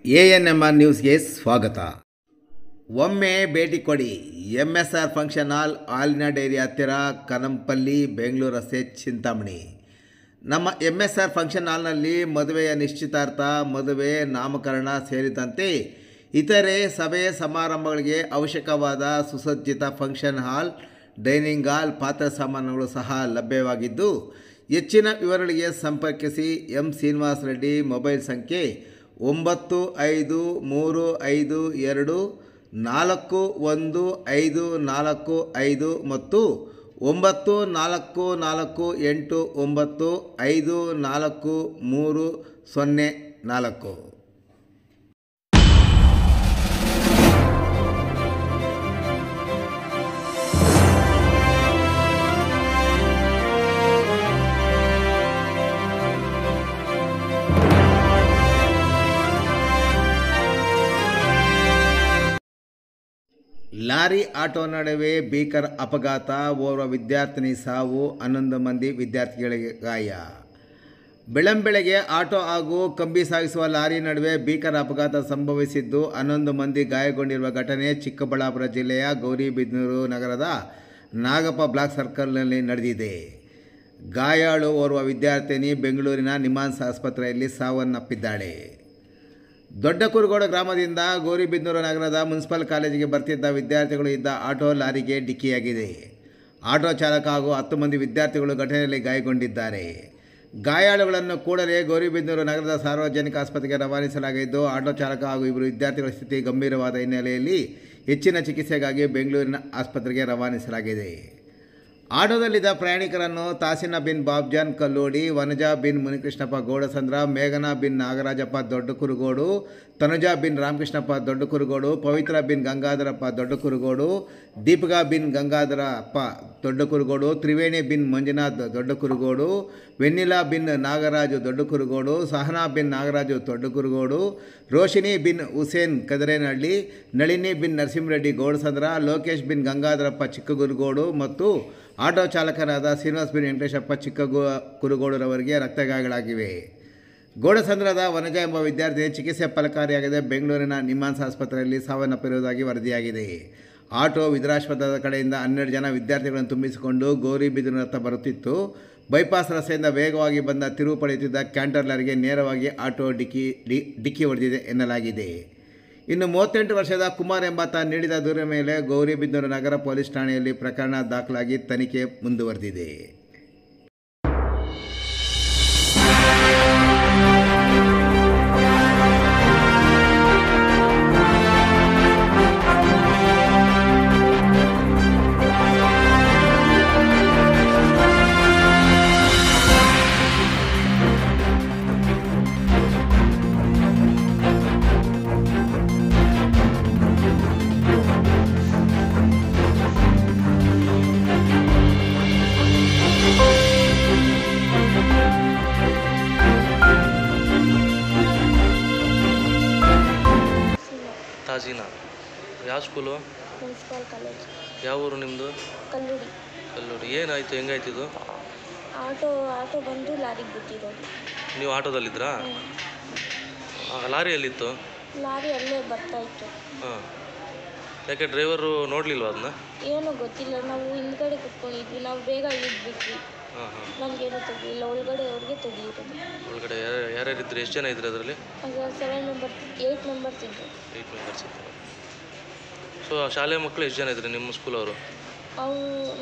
ANMR ನ್ಯೂಸ್ಗೆ ಸ್ವಾಗತ. ಒಮ್ಮೆ ಭೇಟಿ ಕೊಡಿ. MSR ಫಂಕ್ಷನ್ ಹಾಲ್, ಹಾಲಿನ ಡೈರಿ ಹತ್ತಿರ, ಕನಂಪಲ್ಲಿ, ಬೆಂಗಳೂರು ರಸ್ತೆ, ಚಿಂತಾಮಣಿ. ನಮ್ಮ MSR ಫಂಕ್ಷನ್ ಹಾಲ್ನಲ್ಲಿ ಮದುವೆಯ ನಿಶ್ಚಿತಾರ್ಥ, ಮದುವೆ, ನಾಮಕರಣ ಸೇರಿದಂತೆ ಇತರೆ ಸಭೆ ಸಮಾರಂಭಗಳಿಗೆ ಅವಶ್ಯಕವಾದ ಸುಸಜ್ಜಿತ ಫಂಕ್ಷನ್ ಹಾಲ್, ಡೈನಿಂಗ್ ಹಾಲ್, ಪಾತ್ರೆ ಸಾಮಾನುಗಳು ಸಹ ಲಭ್ಯವಾಗಿದ್ದು, ಹೆಚ್ಚಿನ ವಿವರಗಳಿಗೆ ಸಂಪರ್ಕಿಸಿ. ಎಂ ಶ್ರೀನಿವಾಸ ರೆಡ್ಡಿ. ಮೊಬೈಲ್ ಸಂಖ್ಯೆ 95354155 ಮತ್ತು 9448954304. ಲಾರಿ ಆಟೋ ನಡುವೆ ಭೀಕರ ಅಪಘಾತ, ಓರ್ವ ವಿದ್ಯಾರ್ಥಿನಿ ಸಾವು, 11 ಮಂದಿ ವಿದ್ಯಾರ್ಥಿಗಳಿಗೆ ಗಾಯ. ಬೆಳ್ಳಂಬೆಳಗ್ಗೆ ಆಟೋ ಹಾಗೂ ಕಂಬಿ ಸಾಗಿಸುವ ಲಾರಿ ನಡುವೆ ಭೀಕರ ಅಪಘಾತ ಸಂಭವಿಸಿದ್ದು, 11 ಮಂದಿ ಗಾಯಗೊಂಡಿರುವ ಘಟನೆ ಚಿಕ್ಕಬಳ್ಳಾಪುರ ಜಿಲ್ಲೆಯ ಗೌರಿಬಿದನೂರು ನಗರದ ನಾಗಪ್ಪ ಬ್ಲಾಕ್ ಸರ್ಕಲ್ನಲ್ಲಿ ನಡೆದಿದೆ. ಗಾಯಾಳು ಓರ್ವ ವಿದ್ಯಾರ್ಥಿನಿ ಬೆಂಗಳೂರಿನ ನಿಮ್ಹಾನ್ಸ್ ಆಸ್ಪತ್ರೆಯಲ್ಲಿ ಸಾವನ್ನಪ್ಪಿದ್ದಾಳೆ. ದೊಡ್ಡ ಕುರುಗೋಡು ಗ್ರಾಮದಿಂದ ಗೌರಿಬಿದನೂರು ನಗರದ ಮುನ್ಸಿಪಲ್ ಕಾಲೇಜಿಗೆ ಬರ್ತಿದ್ದ ವಿದ್ಯಾರ್ಥಿಗಳು ಇದ್ದ ಆಟೋ ಲಾರಿಗೆ ಡಿಕ್ಕಿಯಾಗಿದೆ. ಆಟೋ ಚಾಲಕ ಹಾಗೂ 10 ಮಂದಿ ವಿದ್ಯಾರ್ಥಿಗಳು ಘಟನೆಯಲ್ಲಿ ಗಾಯಗೊಂಡಿದ್ದಾರೆ. ಗಾಯಾಳುಗಳನ್ನು ಕೂಡಲೇ ಗೌರಿಬಿದನೂರು ನಗರದ ಸಾರ್ವಜನಿಕ ಆಸ್ಪತ್ರೆಗೆ ರವಾನಿಸಲಾಗಿದ್ದು, ಆಟೋ ಚಾಲಕ ಹಾಗೂ 2 ವಿದ್ಯಾರ್ಥಿಗಳ ಸ್ಥಿತಿ ಗಂಭೀರವಾದ ಹಿನ್ನೆಲೆಯಲ್ಲಿ ಹೆಚ್ಚಿನ ಚಿಕಿತ್ಸೆಗಾಗಿ ಬೆಂಗಳೂರಿನ ಆಸ್ಪತ್ರೆಗೆ ರವಾನಿಸಲಾಗಿದೆ. ಆಟೋದಲ್ಲಿದ್ದ ಪ್ರಯಾಣಿಕರನ್ನು ತಾಸಿನಾ ಬಿನ್ ಬಾಬ್ಜಾನ್ ಕಲ್ಲೋಡಿ, ವನಜಾ ಬಿನ್ ಮುನಿಕೃಷ್ಣಪ್ಪ ಗೌಡಸಂದ್ರ, ಮೇಘನಾ ಬಿನ್ ನಾಗರಾಜಪ್ಪ ದೊಡ್ಡ ಕುರುಗೋಡು, ತನುಜಾ ಬಿನ್ ರಾಮಕೃಷ್ಣಪ್ಪ ದೊಡ್ಡ ಕುರುಗೋಡು, ಪವಿತ್ರ ಬಿನ್ ಗಂಗಾಧರಪ್ಪ ದೊಡ್ಡ ಕುರುಗೋಡು, ದೀಪಿಕಾ ಬಿನ್ ಗಂಗಾಧರಪ್ಪ ದೊಡ್ಡ ಕುರುಗೋಡು, ತ್ರಿವೇಣಿ ಬಿನ್ ಮಂಜುನಾಥ್ ದೊಡ್ಡ ಕುರುಗೋಡು, ವೆನ್ನಿಲಾ ಬಿನ್ ನಾಗರಾಜು ದೊಡ್ಡ ಕುರುಗೋಡು, ಸಹನಾ ಬಿನ್ ನಾಗರಾಜು ದೊಡ್ಡ ಕುರುಗೋಡು, ರೋಶಿನಿ ಬಿನ್ ಹುಸೇನ್ ಕದರೇನಹಳ್ಳಿ, ನಳಿನಿ ಬಿನ್ ನರಸಿಂಹರೆಡ್ಡಿ ಗೌಡಸಂದ್ರ, ಲೋಕೇಶ್ ಬಿನ್ ಗಂಗಾಧರಪ್ಪ ಚಿಕ್ಕಗುರುಗೋಡು ಮತ್ತು ಆಟೋ ಚಾಲಕರಾದ ಶ್ರೀನಿವಾಸ್ ಬಿನ್ ವೆಂಕಟೇಶಪ್ಪ ಚಿಕ್ಕಗುರುಗೋಡುರವರಿಗೆ ರಕ್ತಗಾಯಗಳಾಗಿವೆ. ಗೌಡಸಂದ್ರದ ವನಜಾ ಎಂಬ ವಿದ್ಯಾರ್ಥಿ ಚಿಕಿತ್ಸೆ ಫಲಕಾರಿಯಾಗದೆ ಬೆಂಗಳೂರಿನ ನಿಮ್ಹಾನ್ಸ್ ಆಸ್ಪತ್ರೆಯಲ್ಲಿ ಸಾವನ್ನಪ್ಪಿರುವುದಾಗಿ ವರದಿಯಾಗಿದೆ. ಆಟೋ ವಿದ್ರಾಶ್ಪಥದ ಕಡೆಯಿಂದ 12 ಜನ ವಿದ್ಯಾರ್ಥಿಗಳನ್ನು ತುಂಬಿಸಿಕೊಂಡು ಗೌರಿಬಿದನೂರತ್ತ ಬರುತ್ತಿತ್ತು. ಬೈಪಾಸ್ ರಸ್ತೆಯಿಂದ ವೇಗವಾಗಿ ಬಂದ ತಿರುವು ಪಡೆಯುತ್ತಿದ್ದ ಕ್ಯಾಂಟರ್ ಲಾರಿಗೆ ನೇರವಾಗಿ ಆಟೋ ಡಿಕ್ಕಿ ಹೊಡೆದಿದೆ ಎನ್ನಲಾಗಿದೆ. ಇನ್ನು 38 ವರ್ಷದ ಕುಮಾರ್ ಎಂಬಾತ ನೀಡಿದ ದೂರಿನ ಮೇಲೆ ಗೌರಿಬಿದನೂರು ನಗರ ಪೊಲೀಸ್ ಠಾಣೆಯಲ್ಲಿ ಪ್ರಕರಣ ದಾಖಲಾಗಿ ತನಿಖೆ ಮುಂದುವರೆದಿದೆ. ತಾಜಿನಾ, ಯಾವ ಸ್ಕೂಲು? Municipal college. ಯಾವ ಊರು ನಿಮ್ಮದು? ಕಲ್ಲೂಡಿ. ಕಲ್ಲೂಡಿ. ಏನಾಯಿತು, ಹೆಂಗಾಯ್ತು ಇದು? ಆಟೋ ಬಂದು ಲಾರಿಗೆ ಬಿಟ್ಟಿರೋದು. ನೀವು ಆಟೋದಲ್ಲಿದ್ರಾ? ಲಾರಿ ಎಲ್ಲಿತ್ತು? ಲಾರಿ ಅಲ್ಲೇ ಬರ್ತಾ ಇತ್ತು. ಹಾಂ, ಯಾಕೆ ಡ್ರೈವರು ನೋಡಲಿಲ್ವ ಅದನ್ನ? ಏನೂ ಗೊತ್ತಿಲ್ಲ, ನಾವು ಹಿಂದ್ಗಡೆ ಕುತ್ಕೊಂಡಿದ್ವಿ, ನಾವು ಬೇಗ ಇಳಿದ್ಬಿಟ್ವಿ. ಹಾಂ ಹಾಂ. ನಮಗೇನು ತೆಗಿಲಿಲ್ಲ, ಒಳಗಡೆ ಅವ್ರಿಗೆ ತೆಗಿಯಿರೋದು. ಒಳಗಡೆ ಯಾರ್ಯಾರಿದ್ರು? ಎಷ್ಟು ಜನ ಇದ್ರು ಅದರಲ್ಲಿ? ಆಗ 8 ಮೆಂಬರ್ಸ್ ಇದ್ದರು. 8 ಮೆಂಬರ್ಸ್ ಇದ್ರು. ಸೊ ಶಾಲೆ ಮಕ್ಕಳು ಎಷ್ಟು ಜನ ಇದ್ರು ನಿಮ್ಮ ಸ್ಕೂಲವರು?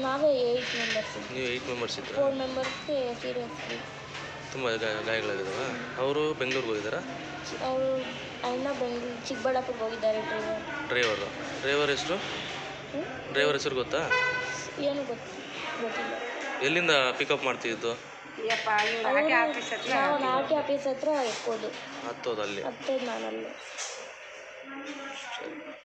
ನಾವೇ 8 ಮೆಂಬರ್ಸ್ ಇದ್ವಿ. ನೀವು 8 ಮೆಂಬರ್ಸ್ ಇದ್ರು. 4 ಮೆಂಬರ್ಸ್ಗೆ ಸೀರಿಯಸ್ಲಿ ತುಂಬ ಗಾಯಗಳಾಗಿದ್ದಾವೆ. ಅವರು ಬೆಂಗಳೂರಿಗೆ ಹೋಗಿದ್ದಾರಾ? ಅವರು ಚಿಕ್ಕಬಳ್ಳಾಪುರಕ್ಕೆ ಹೋಗಿದ್ದಾರೆ. ಡ್ರೈವರ್ ಹೆಸರು? ಡ್ರೈವರ್ ಹೆಸರು ಗೊತ್ತಾ? ಏನು ಗೊತ್ತಿಲ್ಲ. ಎಲ್ಲಿಂದ ಪಿಕಪ್ ಮಾಡ್ತಿದ್ದು? ನಾವು ಆರ್ ಟಿ ಆಫೀಸ್ ಹತ್ರ ಎಕ್ಕೋದು. ಹತ್ತೋದು ಅಲ್ಲಿ. ನಾನಲ್ಲೇ.